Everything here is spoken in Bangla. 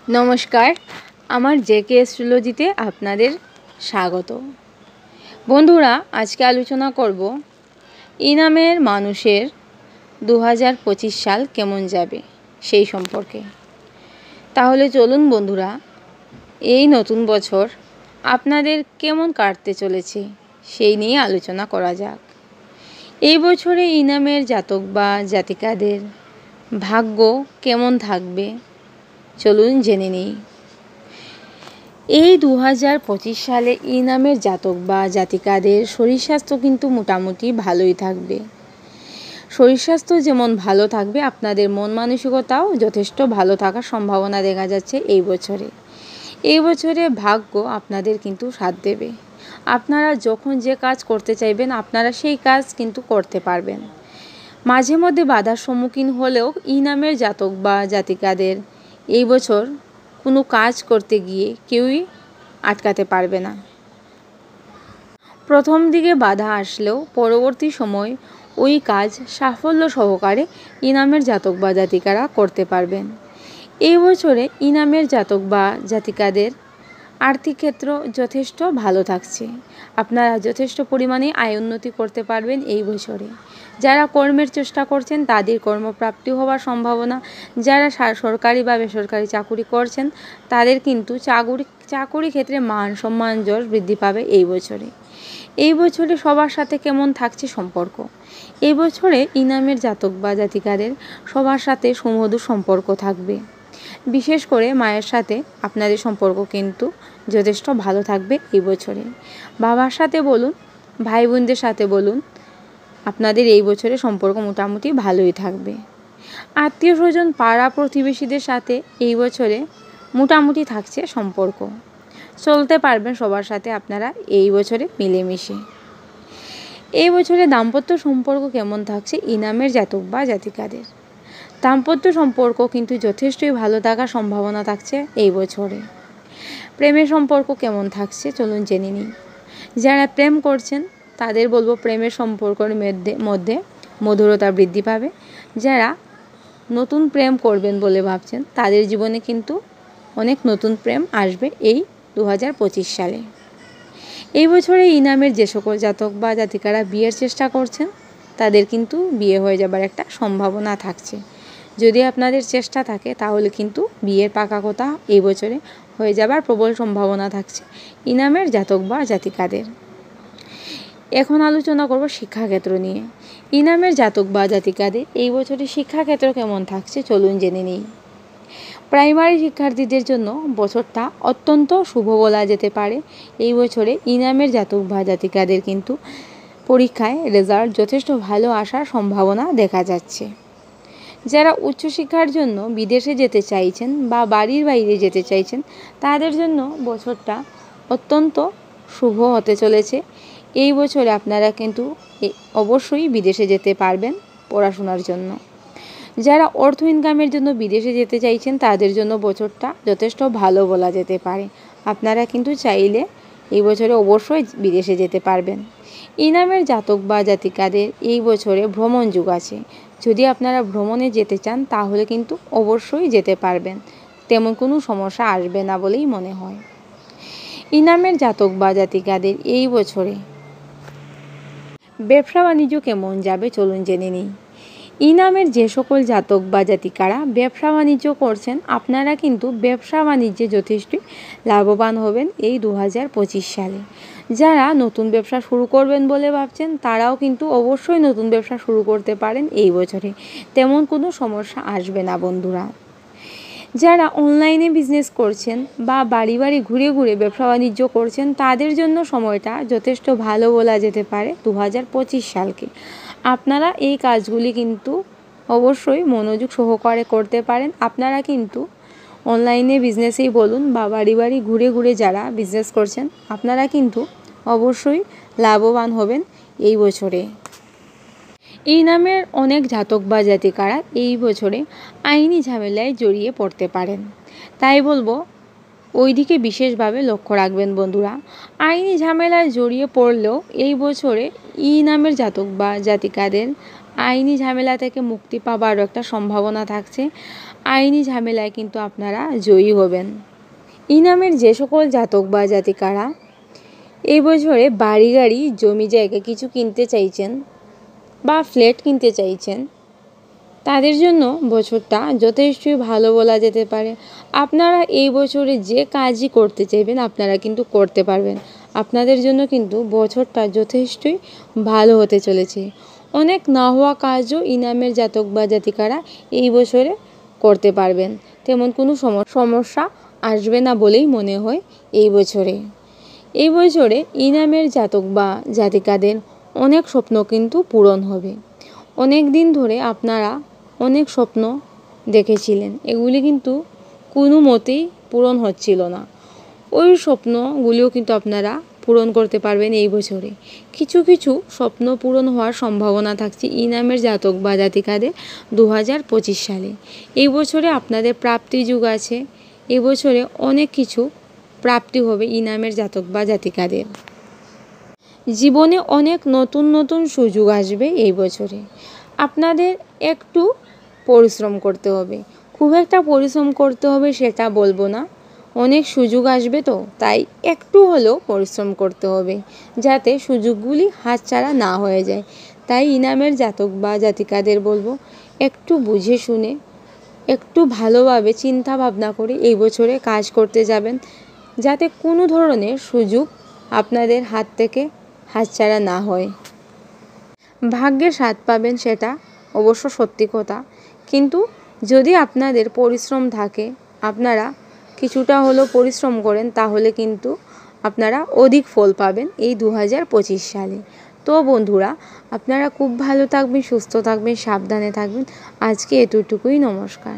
নমস্কার, আমার জেকে অ্যাস্ট্রোলজিতে আপনাদের স্বাগত। বন্ধুরা, আজকে আলোচনা করব এই নামের মানুষের 2025 সাল কেমন যাবে সেই সম্পর্কে। তাহলে চলুন বন্ধুরা, এই নতুন বছর আপনাদের কেমন কাটতে চলেছে সেই নিয়ে আলোচনা করা যাক। এই বছরে এই নামের জাতক বা জাতিকাদের ভাগ্য কেমন থাকবে চলুন জেনে নিই। এই 2025 সালে এই নামের জাতক বা জাতিকাদের শরীর স্বাস্থ্য কিন্তু মোটামুটি ভালোই থাকবে। শরীর স্বাস্থ্য যেমন ভালো থাকবে, আপনাদের মন মানসিকতাও যথেষ্ট ভালো থাকার সম্ভাবনা দেখা যাচ্ছে এই বছরে। এই বছরে ভাগ্য আপনাদের কিন্তু সাথ দেবে। আপনারা যখন যে কাজ করতে চাইবেন আপনারা সেই কাজ কিন্তু করতে পারবেন। মাঝে মধ্যে বাধার সম্মুখীন হলেও এই নামের জাতক বা জাতিকাদের এই বছর কোনো কাজ করতে গিয়ে কেউই আটকাতে পারবে না। প্রথম দিকে বাধা আসলেও পরবর্তী সময় ওই কাজ সাফল্য সহকারে এই নামের জাতক বা জাতিকারা করতে পারবেন। এই বছরে এই নামের জাতক বা জাতিকাদের আর্থিক ক্ষেত্র যথেষ্ট ভালো থাকছে। আপনারা যথেষ্ট পরিমাণে আয় উন্নতি করতে পারবেন এই বছরে। যারা কর্মের চেষ্টা করছেন তাদের কর্মপ্রাপ্তি হওয়ার সম্ভাবনা, যারা সরকারি বা বেসরকারি চাকুরি করছেন তাদের কিন্তু চাকুরি ক্ষেত্রে মান সম্মান যশ বৃদ্ধি পাবে এই বছরে। এই বছরে সবার সাথে কেমন থাকছে সম্পর্ক? এই বছরে এই নামের জাতক বা জাতিকাদের সবার সাথে সুমধুর সম্পর্ক থাকবে। বিশেষ করে মায়ের সাথে আপনাদের সম্পর্ক কিন্তু যথেষ্ট ভালো থাকবে এই বছরে। বাবার সাথে বলুন, ভাই বোনদের সাথে বলুন, আপনাদের এই বছরে সম্পর্ক মোটামুটি ভালোই থাকবে। আত্মীয় স্বজন পাড়া প্রতিবেশীদের সাথে এই বছরে মোটামুটি থাকছে সম্পর্ক। চলতে পারবেন সবার সাথে আপনারা এই বছরে মিলেমিশে। এই বছরে দাম্পত্য সম্পর্ক কেমন থাকছে এই নামের জাতক বা জাতিকাদের? দাম্পত্য সম্পর্ক কিন্তু যথেষ্টই ভালো থাকার সম্ভাবনা থাকছে এই বছরে। প্রেমের সম্পর্ক কেমন থাকছে চলুন জেনে নিই। যারা প্রেম করছেন তাদের বলবো প্রেমের সম্পর্কের মধ্যে মধুরতা বৃদ্ধি পাবে। যারা নতুন প্রেম করবেন বলে ভাবছেন তাদের জীবনে কিন্তু অনেক নতুন প্রেম আসবে এই 2025 সালে। এই বছরে এই নামের যে সকল জাতক বা জাতিকারা বিয়ের চেষ্টা করছেন তাদের কিন্তু বিয়ে হয়ে যাবার একটা সম্ভাবনা থাকছে। যদি আপনাদের চেষ্টা থাকে তাহলে কিন্তু বিয়ের পাকা কথা এই বছরে হয়ে যাবার প্রবল সম্ভাবনা থাকছে এই নামের জাতক বা জাতিকাদের। এখন আলোচনা করব শিক্ষাক্ষেত্র নিয়ে। এই নামের জাতক বা জাতিকাদের এই বছরে শিক্ষাক্ষেত্র কেমন থাকছে চলুন জেনে নিই। প্রাইমারি শিক্ষার্থীদের জন্য বছরটা অত্যন্ত শুভ বলা যেতে পারে। এই বছরে এই নামের জাতক বা জাতিকাদের কিন্তু পরীক্ষায় রেজাল্ট যথেষ্ট ভালো আসার সম্ভাবনা দেখা যাচ্ছে। যারা উচ্চশিক্ষার জন্য বিদেশে যেতে চাইছেন বা বাড়ির বাইরে যেতে চাইছেন তাদের জন্য বছরটা অত্যন্ত শুভ হতে চলেছে। এই বছরে আপনারা কিন্তু অবশ্যই বিদেশে যেতে পারবেন পড়াশোনার জন্য। যারা অর্থ ইনকামের জন্য বিদেশে যেতে চাইছেন তাদের জন্য বছরটা যথেষ্ট ভালো বলা যেতে পারে। আপনারা কিন্তু চাইলে এই বছরে অবশ্যই বিদেশে যেতে পারবেন। এই নামের জাতক বা জাতিকাদের এই বছরে ভ্রমণ যুগ আছে। যদি আপনারা ভ্রমণে যেতে চান তাহলে কিন্তু অবশ্যই যেতে পারবেন, তেমন কোনো সমস্যা আসবে না বলেই মনে হয়। এই নামের জাতক বা জাতিকাদের এই বছরে ব্যবসা বাণিজ্য কেমন যাবে চলুন জেনে নিই। এই নামের যে সকল জাতক বা জাতিকারা ব্যবসা বাণিজ্য করছেন আপনারা কিন্তু ব্যবসা বাণিজ্যে যথেষ্টই লাভবান হবেন এই 2025 সালে। যারা নতুন ব্যবসা শুরু করবেন বলে ভাবছেন তারাও কিন্তু অবশ্যই নতুন ব্যবসা শুরু করতে পারেন এই বছরে, তেমন কোনো সমস্যা আসবে না বন্ধুরা। যারা অনলাইনে বিজনেস করছেন বা বাড়ি বাড়ি ঘুরে ঘুরে ব্যবসা বাণিজ্য করছেন তাদের জন্য সময়টা যথেষ্ট ভালো বলা যেতে পারে 2025 সালকে। আপনারা এই কাজগুলি কিন্তু অবশ্যই মনোযোগ সহকারে করতে পারেন। আপনারা কিন্তু অনলাইনে বিজনেসেই বলুন বা বাড়ি বাড়ি ঘুরে ঘুরে যারা বিজনেস করছেন আপনারা কিন্তু অবশ্যই লাভবান হবেন এই বছরে। এই নামের অনেক জাতক বা জাতিকারা এই বছরে আইনি ঝামেলায় জড়িয়ে পড়তে পারেন, তাই বলবো ওই দিকে বিশেষভাবে লক্ষ্য রাখবেন বন্ধুরা। আইনি ঝামেলায় জড়িয়ে পড়লেও এই বছরে এই নামের জাতক বা জাতিকাদের আইনি ঝামেলা থেকে মুক্তি পাবারও একটা সম্ভাবনা থাকছে। আইনি ঝামেলায় কিন্তু আপনারা জয়ী হবেন। এই নামের যে সকল জাতক বা জাতিকারা এই বছরে বাড়ি গাড়ি জমি জায়গা কিছু কিনতে চাইছেন বা ফ্ল্যাট কিনতে চাইছেন, তাদের জন্য বছরটা যথেষ্টই ভালো বলা যেতে পারে। আপনারা এই বছরে যে কাজই করতে চাইবেন আপনারা কিন্তু করতে পারবেন। আপনাদের জন্য কিন্তু বছরটা যথেষ্টই ভালো হতে চলেছে। অনেক না হওয়া কাজও এই নামের জাতক বা জাতিকারা এই বছরে করতে পারবেন। তেমন কোনো সমস্যা আসবে না বলেই মনে হয় এই বছরে। এই বছরে এই নামের জাতক বা জাতিকাদের অনেক স্বপ্ন কিন্তু পূরণ হবে। অনেক দিন ধরে আপনারা অনেক স্বপ্ন দেখেছিলেন, এগুলি কিন্তু কোনো মতেই পূরণ হচ্ছিল না। ওই স্বপ্নগুলিও কিন্তু আপনারা পূরণ করতে পারবেন এই বছরে। কিছু কিছু স্বপ্ন পূরণ হওয়ার সম্ভাবনা থাকছে এই নামের জাতক বা জাতিকাদের 2025 সালে। এই বছরে আপনাদের প্রাপ্তি যুগ আছে। এই বছরে অনেক কিছু প্রাপ্তি হবে এই নামের জাতক বা জাতিকাদের। জীবনে অনেক নতুন নতুন সুযোগ আসবে এই বছরে। আপনাদের একটু পরিশ্রম করতে হবে, খুব একটা পরিশ্রম করতে হবে সেটা বলবো না। অনেক সুযোগ আসবে তো, তাই একটু হলেও পরিশ্রম করতে হবে যাতে সুযোগগুলি হাতছাড়া না হয়ে যায়। তাই ইনামের জাতক বা জাতিকাদের বলবো একটু বুঝে শুনে, একটু ভালোভাবে চিন্তা ভাবনা করে এই বছরে কাজ করতে যাবেন, যাতে কোনো ধরনের সুযোগ আপনাদের হাত থেকে হাতছাড়া না হয়। ভাগ্যের স্বাদ পাবেন সেটা অবশ্য সত্যি কথা, কিন্তু যদি আপনাদের পরিশ্রম থাকে, আপনারা কিছুটা হলেও পরিশ্রম করেন, তাহলে কিন্তু আপনারা অধিক ফল পাবেন এই 2025 সালে। তো বন্ধুরা, আপনারা খুব ভালো থাকবেন, সুস্থ থাকবেন, সাবধানে থাকবেন। আজকে এতটুকুই। নমস্কার।